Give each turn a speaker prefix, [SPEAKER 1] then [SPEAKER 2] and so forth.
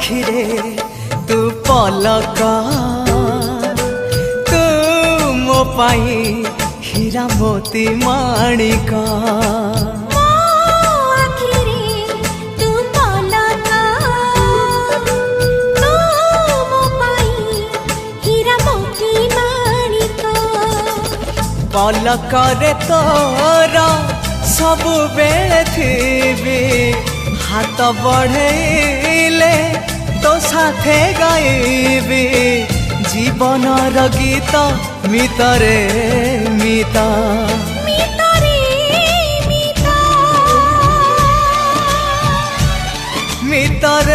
[SPEAKER 1] आखिरे तू पलक तू मो पाई हीरा मोती माणिक पलकरे तोर सबु बेले थी हाथ बढ़ेले तो साथे गाइबी जीवनर गीत मितरे मिता मितर